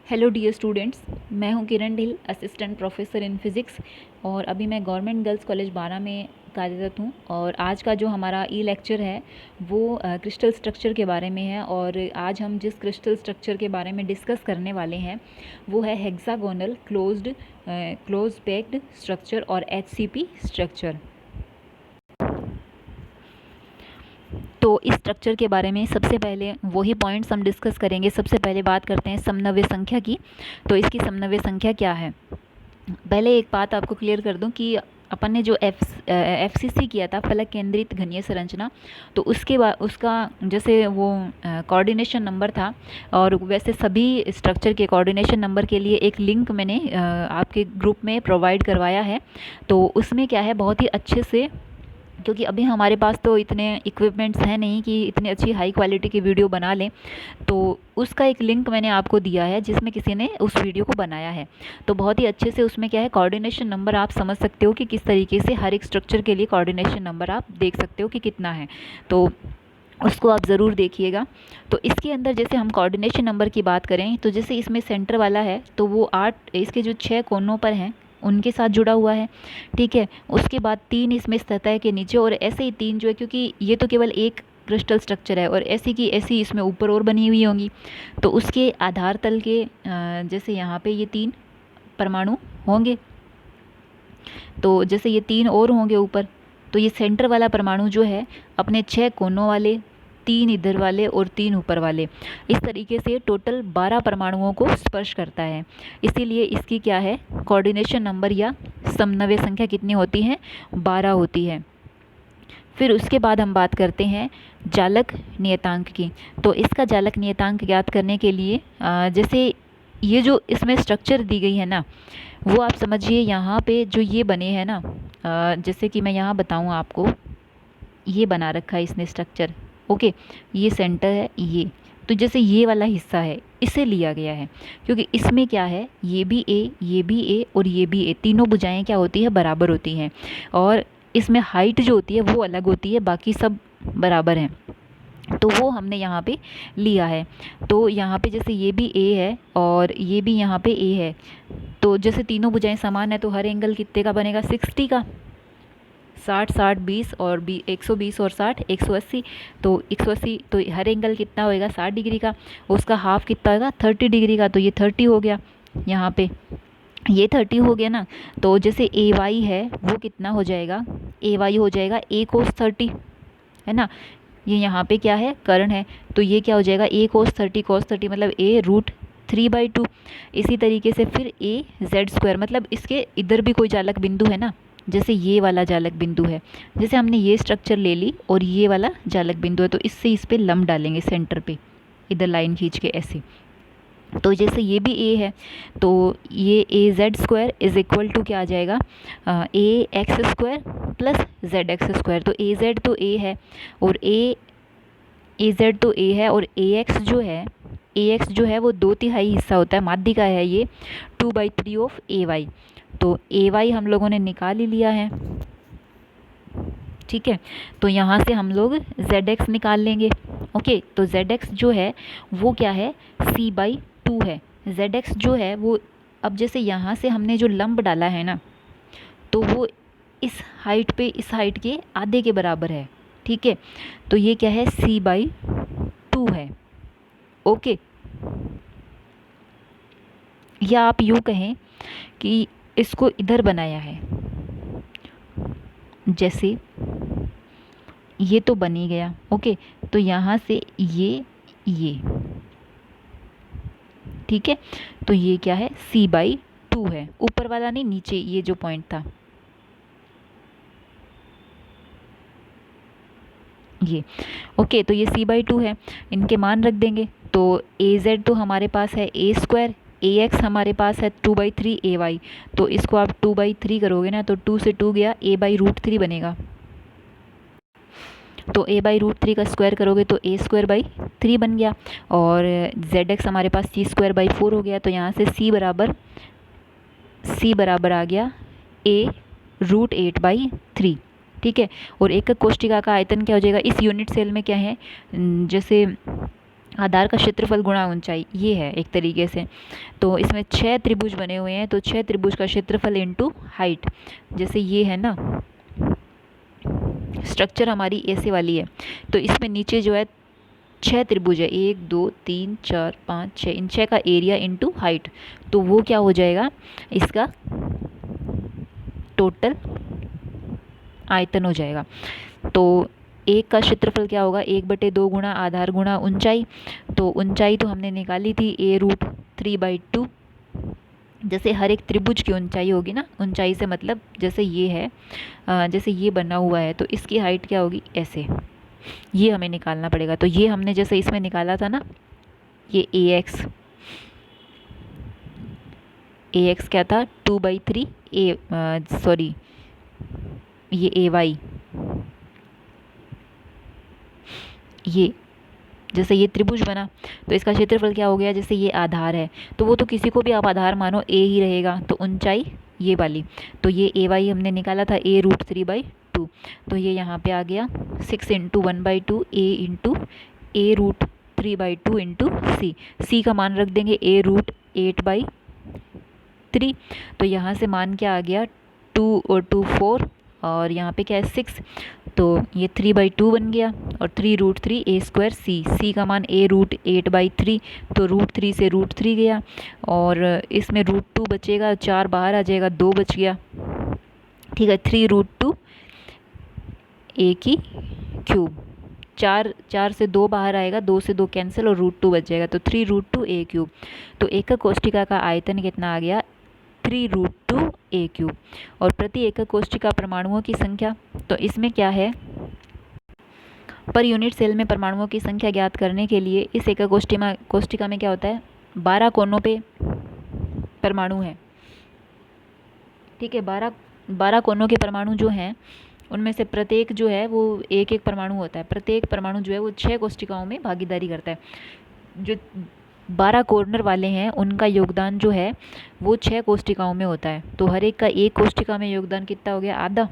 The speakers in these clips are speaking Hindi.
हेलो डियर स्टूडेंट्स, मैं हूं किरण ढिल, असिस्टेंट प्रोफेसर इन फिज़िक्स और अभी मैं गवर्नमेंट गर्ल्स कॉलेज बारा में कार्यरत हूं। और आज का जो हमारा ई लेक्चर है वो क्रिस्टल स्ट्रक्चर के बारे में है। और आज हम जिस क्रिस्टल स्ट्रक्चर के बारे में डिस्कस करने वाले हैं वो है हेक्सागोनल क्लोज पैक्ड स्ट्रक्चर और HCP स्ट्रक्चर। तो इस स्ट्रक्चर के बारे में सबसे पहले वही पॉइंट्स हम डिस्कस करेंगे। सबसे पहले बात करते हैं समनव्य संख्या की। तो इसकी समनव्य संख्या क्या है? पहले एक बात आपको क्लियर कर दूं कि अपन ने जो FCC किया था, फलक केंद्रित घनीय संरचना, तो उसके बाद उसका जैसे वो कोऑर्डिनेशन नंबर था, और वैसे सभी स्ट्रक्चर के कोऑर्डिनेशन नंबर के लिए एक लिंक मैंने आपके ग्रुप में प्रोवाइड करवाया है। तो उसमें क्या है, बहुत ही अच्छे से, क्योंकि अभी हमारे पास तो इतने इक्विपमेंट्स हैं नहीं कि इतनी अच्छी हाई क्वालिटी की वीडियो बना लें, तो उसका एक लिंक मैंने आपको दिया है जिसमें किसी ने उस वीडियो को बनाया है। तो बहुत ही अच्छे से उसमें क्या है, कोऑर्डिनेशन नंबर आप समझ सकते हो कि किस तरीके से हर एक स्ट्रक्चर के लिए कोऑर्डिनेशन नंबर आप देख सकते हो कि कितना है। तो उसको आप ज़रूर देखिएगा। तो इसके अंदर जैसे हम कोऑर्डिनेशन नंबर की बात करें, तो जैसे इसमें सेंटर वाला है तो वो 8, इसके जो 6 कोनों पर हैं उनके साथ जुड़ा हुआ है, ठीक है। उसके बाद 3 इसमें सतह के नीचे, और ऐसे ही 3 जो है, क्योंकि ये तो केवल एक क्रिस्टल स्ट्रक्चर है और ऐसी की ऐसी इसमें ऊपर और बनी हुई होंगी, तो उसके आधार तल के जैसे यहाँ पे ये 3 परमाणु होंगे, तो जैसे ये 3 और होंगे ऊपर, तो ये सेंटर वाला परमाणु जो है अपने 6 कोनों वाले, 3 इधर वाले और 3 ऊपर वाले, इस तरीके से टोटल 12 परमाणुओं को स्पर्श करता है। इसीलिए इसकी क्या है, कोऑर्डिनेशन नंबर या समन्वय संख्या कितनी होती है? 12 होती है। फिर उसके बाद हम बात करते हैं जालक नियतांक की। तो इसका जालक नियतांक ज्ञात करने के लिए जैसे ये जो इसमें स्ट्रक्चर दी गई है ना, वो आप समझिए यहाँ पे जो ये बने हैं ना, जैसे कि मैं यहाँ बताऊँ आपको, ये बना रखा है इसने स्ट्रक्चर, ओके। ये सेंटर है, ये तो जैसे ये वाला हिस्सा है इसे लिया गया है, क्योंकि इसमें क्या है, ये भी ए, ये भी ए और ये भी ए, तीनों भुजाएं क्या होती है, बराबर होती हैं। और इसमें हाइट जो होती है वो अलग होती है, बाकी सब बराबर हैं, तो वो हमने यहाँ पे लिया है। तो यहाँ पे जैसे ये भी ए है और ये भी यहाँ पे ए है, तो जैसे तीनों भुजाएं समान है तो हर एंगल कितने का बनेगा, 60 का। 60 60 20 और 120 और 60 180, तो 180, तो हर एंगल कितना होएगा, 60 डिग्री का। उसका हाफ कितना होगा, 30 डिग्री का, तो ये 30 हो गया। यहाँ पे ये 30 हो गया ना, तो जैसे AY है वो कितना हो जाएगा, AY हो जाएगा A cos 30, है ना। ये यहाँ पे क्या है, कर्ण है, तो ये क्या हो जाएगा, A cos 30 मतलब A√3/2। इसी तरीके से फिर AZ², मतलब इसके इधर भी कोई जालक बिंदु है ना, जैसे ये वाला जालक बिंदु है, जैसे हमने ये स्ट्रक्चर ले ली और ये वाला जालक बिंदु है, तो इससे इस पे लंब डालेंगे सेंटर पे, इधर लाइन खींच के ऐसे। तो जैसे ये भी A है, तो ये AZ² इज इक्वल टू क्या आ जाएगा, AX² प्लस ZX²। तो AZ तो A है और AZ तो A है, और AX जो है वो 2/3 हिस्सा होता है, माध्यिका है ये, 2/3 ऑफ AY। तो AY हम लोगों ने निकाल ही लिया है, ठीक है। तो यहाँ से हम लोग ZX निकाल लेंगे, ओके। तो ZX जो है वो क्या है, C/2 है। ZX जो है वो, अब जैसे यहाँ से हमने जो लंब डाला है ना, तो वो इस हाइट पे, इस हाइट के आधे के बराबर है, ठीक है। तो ये क्या है, C/2 है, ओके। या आप यूँ कहें कि इसको इधर बनाया है, जैसे ये तो बन ही गया, ओके। तो यहाँ से ये ठीक है, तो ये क्या है, C/2 है, ऊपर वाला नहीं, नीचे ये जो पॉइंट था ये, ओके। तो ये C/2 है, इनके मान रख देंगे। तो AZ तो हमारे पास है A², AX हमारे पास है 2/3 AY, तो इसको आप 2/3 करोगे ना, तो 2 से 2 गया, A/√3 बनेगा। तो A/√3 का स्क्वायर करोगे तो A²/3 बन गया, और ZX हमारे पास C²/4 हो गया। तो यहाँ से C बराबर आ गया A√8/3, ठीक है। और एक कोष्टिका का आयतन क्या हो जाएगा, इस यूनिट सेल में क्या है, जैसे आधार का क्षेत्रफल गुणा ऊंचाई, ये है एक तरीके से। तो इसमें 6 त्रिभुज बने हुए हैं, तो 6 त्रिभुज का क्षेत्रफल इनटू हाइट, जैसे ये है ना स्ट्रक्चर हमारी ऐसे वाली है, तो इसमें नीचे जो है 6 त्रिभुज है, 1 2 3 4 5 6, इन 6 का एरिया इनटू हाइट, तो वो क्या हो जाएगा, इसका टोटल आयतन हो जाएगा। तो एक का क्षेत्रफल क्या होगा, 1/2 गुणा आधार गुणा ऊंचाई, तो ऊंचाई तो हमने निकाली थी a√3/2। जैसे हर एक त्रिभुज की ऊंचाई होगी ना, ऊंचाई से मतलब जैसे ये है, जैसे ये बना हुआ है तो इसकी हाइट क्या होगी, ऐसे, ये हमें निकालना पड़ेगा। तो ये हमने जैसे इसमें निकाला था ना, ये ax क्या था 2/3 सॉरी ये ay, ये जैसे ये त्रिभुज बना तो इसका क्षेत्रफल क्या हो गया, जैसे ये आधार है तो वो तो किसी को भी आप आधार मानो a ही रहेगा, तो ऊंचाई ये वाली, तो ये ay हमने निकाला था a√3/2, तो ये यहाँ पे आ गया 6 × 1/2 a × a√3/2 इंटू c का मान रख देंगे a√8/3, तो यहाँ से मान क्या आ गया 2 और 2 4, और यहाँ पे क्या है 6, तो ये 3/2 बन गया, और 3√3 a² c का मान a√8/3, तो √3 से √3 गया, और इसमें √2 बचेगा, 4 बाहर आ जाएगा, 2 बच गया, ठीक है, 3√2 a³, 4 से 2 बाहर आएगा, 2 से 2 कैंसिल और √2 बच जाएगा, तो 3√2 a³। तो एकक कोष्टिका का आयतन कितना आ गया, 3√2 a³। और प्रति एकक कोष्टिका परमाणुओं की संख्या, तो इसमें क्या है, पर यूनिट सेल में परमाणुओं की संख्या ज्ञात करने के लिए इस एकक कोष्टिका में क्या होता है, 12 कोनों पे परमाणु हैं, ठीक है, 12 कोनों के परमाणु जो हैं उनमें से प्रत्येक जो है वो एक एक परमाणु होता है, प्रत्येक परमाणु जो है वो 6 कोष्टिकाओं में भागीदारी करता है। जो 12 कॉर्नर वाले हैं उनका योगदान जो है वो 6 कोष्टिकाओं में होता है, तो हर एक का एक कोष्टिका में योगदान कितना हो गया, आधा,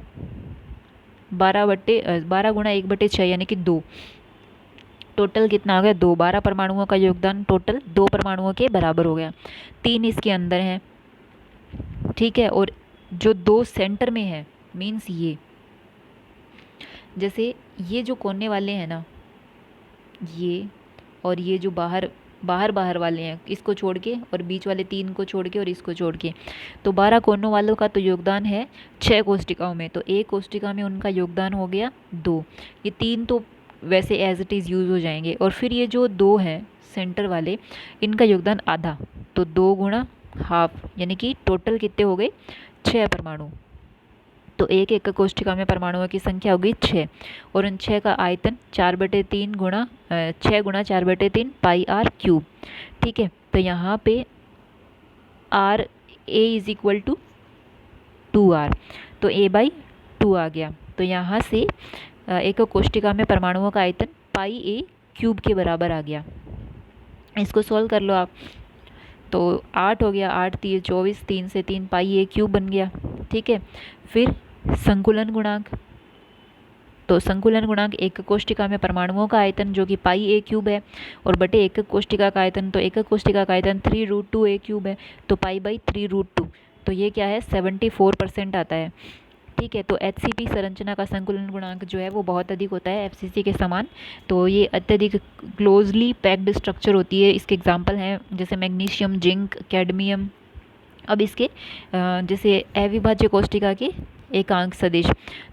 12 गुणा 1/6 यानी कि 2, टोटल कितना हो गया 2, 12 परमाणुओं का योगदान टोटल 2 परमाणुओं के बराबर हो गया, 3 इसके अंदर हैं, ठीक है, और जो 2 सेंटर में है मीन्स ये, जैसे ये जो कोने वाले हैं ना, ये और ये जो बाहर वाले हैं, इसको छोड़ के और बीच वाले 3 को छोड़ के और इसको छोड़ के, तो 12 कोनों वालों का तो योगदान है 6 कोष्टिकाओं में, तो एक कोष्टिका में उनका योगदान हो गया 2, ये 3 तो वैसे एज इट इज़ यूज़ हो जाएंगे, और फिर ये जो 2 हैं सेंटर वाले इनका योगदान आधा, तो 2 गुणा हाफ, यानी कि टोटल कितने हो गए 6 परमाणु। तो एक एकक कोष्टिका में परमाणुओं की संख्या होगी 6, और उन 6 का आयतन 4/3 गुणा 6 गुणा 4/3 πr³, ठीक है। तो यहाँ पे r a = 2r, तो a/2 आ गया, तो यहाँ से एकक कोष्टिका में परमाणुओं का आयतन πa³ के बराबर आ गया। इसको सॉल्व कर लो आप, तो 8 हो गया, 8 × 3 = 24, 3 से 3 πa³ बन गया, ठीक है। फिर संकुलन गुणांक, तो संकुलन गुणांक एकक कोष्टिका में परमाणुओं का आयतन जो कि πa³ है, और बटे एकक कोष्टिका का आयतन, तो एकक कोष्टिका का आयतन 3√2 a³ है, तो π/3√2, तो ये क्या है 74% आता है, ठीक है। तो HCP संरचना का संकुलन गुणांक जो है वो बहुत अधिक होता है FCC के समान, तो ये अत्यधिक क्लोजली पैक्ड स्ट्रक्चर होती है। इसके एग्जाम्पल हैं जैसे मैग्नीशियम, जिंक, कैडमियम। अब इसके जैसे अविभाज्य कोष्टिका के एकांक सदिश,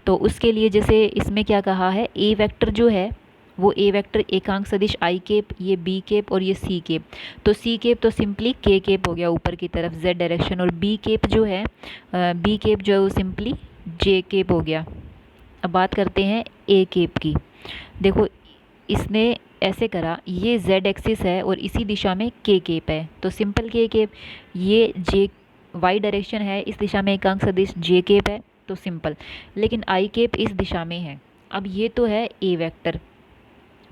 तो उसके लिए जैसे इसमें क्या कहा है, ए वेक्टर जो है वो ए वेक्टर एकांक सदिश i², ये b² और ये c², तो c² तो सिंपली k² हो गया ऊपर की तरफ z डायरेक्शन, और b² जो है वो सिंपली j² हो गया। अब बात करते हैं a² की, देखो इसने ऐसे करा, ये z एक्सिस है और इसी दिशा में k² है, तो सिंपल k², ये y डायरेक्शन है, इस दिशा में एकांक सदिश j² है, तो सिंपल, लेकिन i² इस दिशा में है। अब ये तो है a वेक्टर,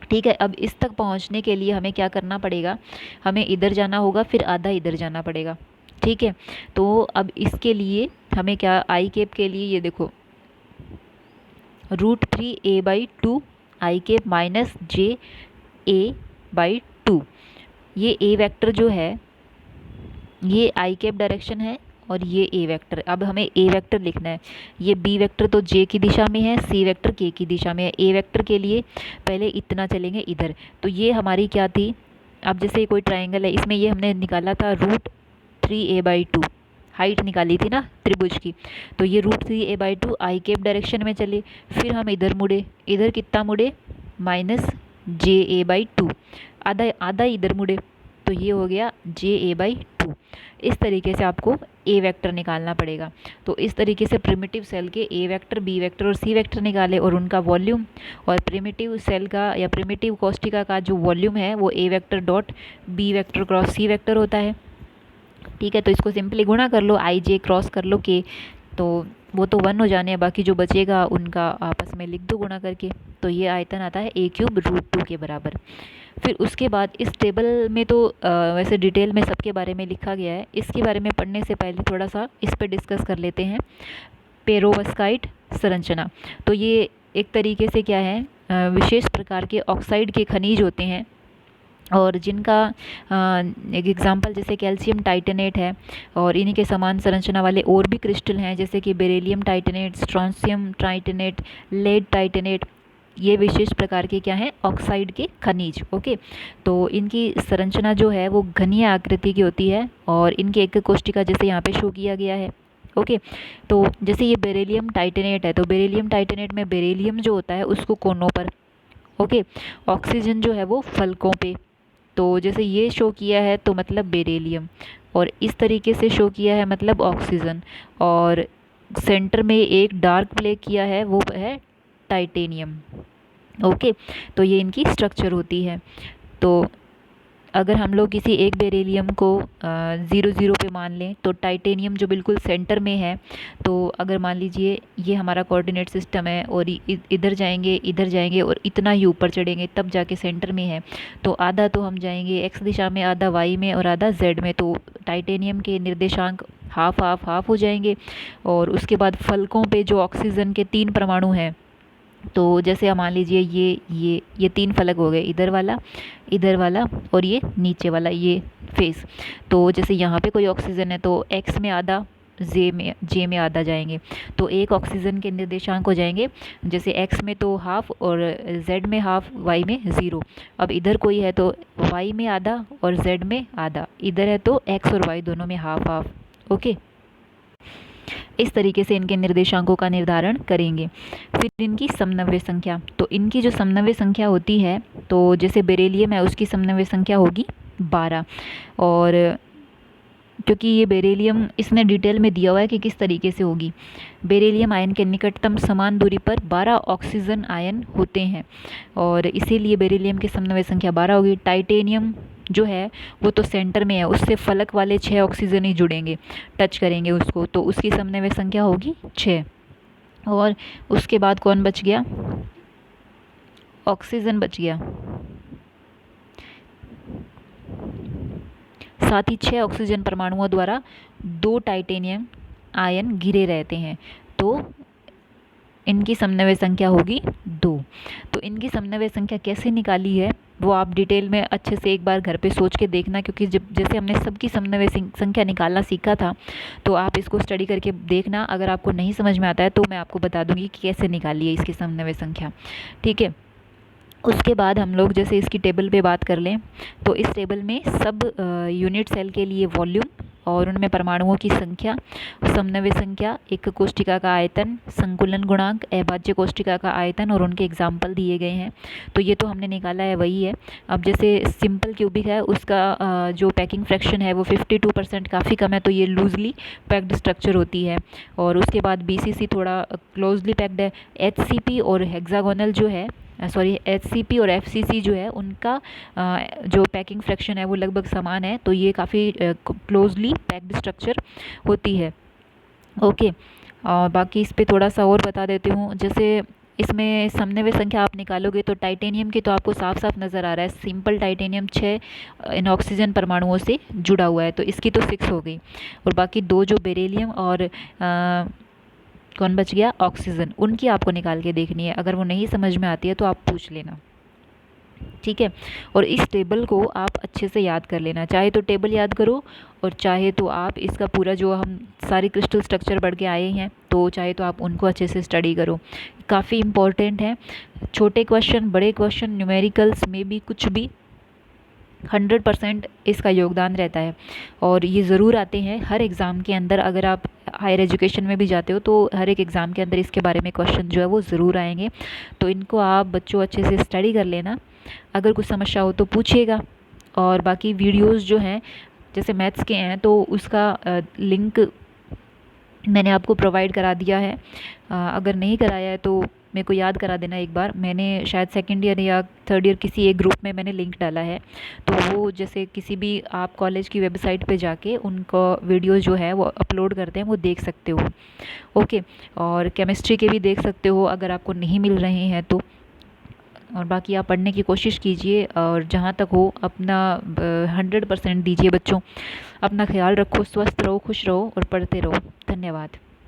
ठीक है। अब इस तक पहुंचने के लिए हमें क्या करना पड़ेगा, हमें इधर जाना होगा, फिर आधा इधर जाना पड़ेगा, ठीक है। तो अब इसके लिए हमें क्या, i² के लिए ये देखो √3a/2 i² - j a/2, ये ए वेक्टर जो है ये आई कैप डायरेक्शन है और ये ए वेक्टर। अब हमें ए वेक्टर लिखना है। ये बी वेक्टर तो जे की दिशा में है, सी वेक्टर के की दिशा में है। ए वेक्टर के लिए पहले इतना चलेंगे इधर, तो ये हमारी क्या थी, अब जैसे कोई ट्राइंगल है, इसमें ये हमने निकाला था √3a/2, हाइट निकाली थी ना त्रिभुज की, तो ये √3a/2 आई कैप डायरेक्शन में चले। फिर हम इधर मुड़े, इधर कितना मुड़े, -JA/2, आधा आधा इधर मुड़े, तो ये हो गया JA/2। इस तरीके से आपको ए वेक्टर निकालना पड़ेगा। तो इस तरीके से प्रिमिटिव सेल के ए वेक्टर, बी वेक्टर और सी वेक्टर निकाले और उनका वॉल्यूम, और प्रिमिटिव सेल का या प्रिमिटिव कोष्टिका का जो वॉल्यूम है वो A vector dot B vector cross C vector होता है। ठीक है, तो इसको सिंपली गुणा कर लो, आई जे क्रॉस कर लो के, तो वो तो 1 हो जाने हैं, बाकी जो बचेगा उनका आपस में लिख दो गुणा करके। तो ये आयतन आता है a³ √2 के बराबर। फिर उसके बाद इस टेबल में तो वैसे डिटेल में सबके बारे में लिखा गया है, इसके बारे में पढ़ने से पहले थोड़ा सा इस पर डिस्कस कर लेते हैं। पेरोवस्काइट संरचना, तो ये एक तरीके से क्या है, विशेष प्रकार के ऑक्साइड के खनिज होते हैं, और जिनका एक एग्जांपल जैसे कैल्शियम टाइटेनेट है, और इन्हीं के समान संरचना वाले और भी क्रिस्टल हैं जैसे कि beryllium titanate, strontium titanate, lead titanate. ये विशेष प्रकार के क्या हैं, ऑक्साइड के खनिज। ओके, तो इनकी संरचना जो है वो घनीय आकृति की होती है, और इनके एक कोष्टिका जैसे यहाँ पे शो किया गया है। ओके, तो जैसे ये बेरिलियम टाइटेनेट है, तो बेरिलियम टाइटेनेट में बेरिलियम जो होता है उसको कोनों पर, ओके, ऑक्सीजन जो है वो फलकों पे। तो जैसे ये शो किया है तो मतलब बेरिलियम, और इस तरीके से शो किया है मतलब ऑक्सीजन, और सेंटर में एक डार्क ब्लैक किया है वो है टाइटेनियम। ओके, तो ये इनकी स्ट्रक्चर होती है। तो अगर हम लोग किसी एक बेरिलियम को 0 0 पे मान लें, तो टाइटेनियम जो बिल्कुल सेंटर में है, तो अगर मान लीजिए ये हमारा कोऑर्डिनेट सिस्टम है, और इधर जाएंगे और इतना ही ऊपर चढ़ेंगे तब जाके सेंटर में है, तो आधा तो हम जाएंगे एक्स दिशा में, आधा वाई में और आधा जेड में, तो टाइटेनियम के निर्देशांक हाफ हो जाएंगे। और उसके बाद फलकों पे जो ऑक्सीजन के 3 परमाणु हैं, तो जैसे मान लीजिए ये 3 फलक हो गए, इधर वाला और ये नीचे वाला, ये फेस। तो जैसे यहाँ पे कोई ऑक्सीजन है तो एक्स में आधा, जे में आधा जाएंगे, तो एक ऑक्सीजन के निर्देशांक हो जाएंगे, जैसे एक्स में तो हाफ और जेड में हाफ, वाई में 0। अब इधर कोई है तो वाई में आधा और जेड में आधा, इधर है तो एक्स और वाई दोनों में हाफ। ओके, इस तरीके से इनके निर्देशांकों का निर्धारण करेंगे। फिर इनकी समनव्य संख्या, तो इनकी जो समनव्य संख्या होती है, तो जैसे बेरिलियम है उसकी समनव्य संख्या होगी 12, और क्योंकि ये बेरिलियम इसने डिटेल में दिया हुआ है कि किस तरीके से होगी। बेरिलियम आयन के निकटतम समान दूरी पर 12 ऑक्सीजन आयन होते हैं, और इसीलिए बेरिलियम की समनव्य संख्या 12 होगी। टाइटेनियम जो है वो तो सेंटर में है, उससे फलक वाले 6 ऑक्सीजन ही जुड़ेंगे, टच करेंगे उसको, तो उसकी समनव्य संख्या होगी 6। और उसके बाद कौन बच गया, ऑक्सीजन बच गया, साथ ही 6 ऑक्सीजन परमाणुओं द्वारा 2 टाइटेनियम आयन घिरे रहते हैं, तो इनकी समनव्य संख्या होगी 2। तो इनकी समनव्य संख्या कैसे निकाली है वो आप डिटेल में अच्छे से एक बार घर पे सोच के देखना, क्योंकि जब जैसे हमने सबकी समनव्य संख्या निकालना सीखा था, तो आप इसको स्टडी करके देखना। अगर आपको नहीं समझ में आता है तो मैं आपको बता दूंगी कि कैसे निकाली है इसकी समनव्य संख्या। ठीक है, उसके बाद हम लोग जैसे इसकी टेबल पे बात कर लें, तो इस टेबल में सब यूनिट सेल के लिए वॉल्यूम और उनमें परमाणुओं की संख्या, समनव्य संख्या, एक कोष्टिका का आयतन, संकुलन गुणांक, अभाज्य कोष्टिका का आयतन और उनके एग्जाम्पल दिए गए हैं। तो ये तो हमने निकाला है, वही है। अब जैसे सिंपल क्यूबिक है उसका जो पैकिंग फ्रैक्शन है वो 52%, काफ़ी कम है, तो ये लूजली पैक्ड स्ट्रक्चर होती है। और उसके बाद BCC थोड़ा क्लोजली पैक्ड है। HCP और हेक्सागोनल जो है, सॉरी HCP और FCC जो है उनका जो पैकिंग फ्रैक्शन है वो लगभग समान है, तो ये काफ़ी क्लोजली पैक्ड स्ट्रक्चर होती है। ओके, बाकी इस पे थोड़ा सा और बता देती हूँ। जैसे इसमें समनव्य संख्या आप निकालोगे तो टाइटेनियम की तो आपको साफ साफ नज़र आ रहा है, सिंपल टाइटेनियम 6 इन ऑक्सीजन परमाणुओं से जुड़ा हुआ है, तो इसकी तो 6 हो गई। और बाकी 2 जो बेरिलियम और कौन बच गया, ऑक्सीजन, उनकी आपको निकाल के देखनी है। अगर वो नहीं समझ में आती है तो आप पूछ लेना। ठीक है। और इस टेबल को आप अच्छे से याद कर लेना, चाहे तो टेबल याद करो और चाहे तो आप इसका पूरा जो हम सारे क्रिस्टल स्ट्रक्चर पढ़ के आए हैं तो चाहे तो आप उनको अच्छे से स्टडी करो। काफ़ी इम्पॉर्टेंट है, छोटे क्वेश्चन बड़े क्वेश्चन न्यूमेरिकल्स में भी कुछ भी 100% इसका योगदान रहता है और ये ज़रूर आते हैं हर एग्ज़ाम के अंदर। अगर आप हायर एजुकेशन में भी जाते हो तो हर एक एग्ज़ाम के अंदर इसके बारे में क्वेश्चन जो है वो ज़रूर आएंगे। तो इनको आप बच्चों अच्छे से स्टडी कर लेना, अगर कुछ समस्या हो तो पूछिएगा। और बाकी वीडियोस जो हैं जैसे मैथ्स के हैं तो उसका लिंक मैंने आपको प्रोवाइड करा दिया है, अगर नहीं कराया है तो मेरे को याद करा देना एक बार। मैंने शायद सेकेंड ईयर या थर्ड ईयर किसी एक ग्रुप में मैंने लिंक डाला है, तो वो जैसे किसी भी आप कॉलेज की वेबसाइट पे जाके उनका वीडियो जो है वो अपलोड करते हैं, वो देख सकते हो। ओके, और केमिस्ट्री के भी देख सकते हो अगर आपको नहीं मिल रहे हैं तो। और बाकी आप पढ़ने की कोशिश कीजिए और जहाँ तक हो अपना 100% दीजिए बच्चों। अपना ख्याल रखो, स्वस्थ रहो, खुश रहो और पढ़ते रहो। धन्यवाद।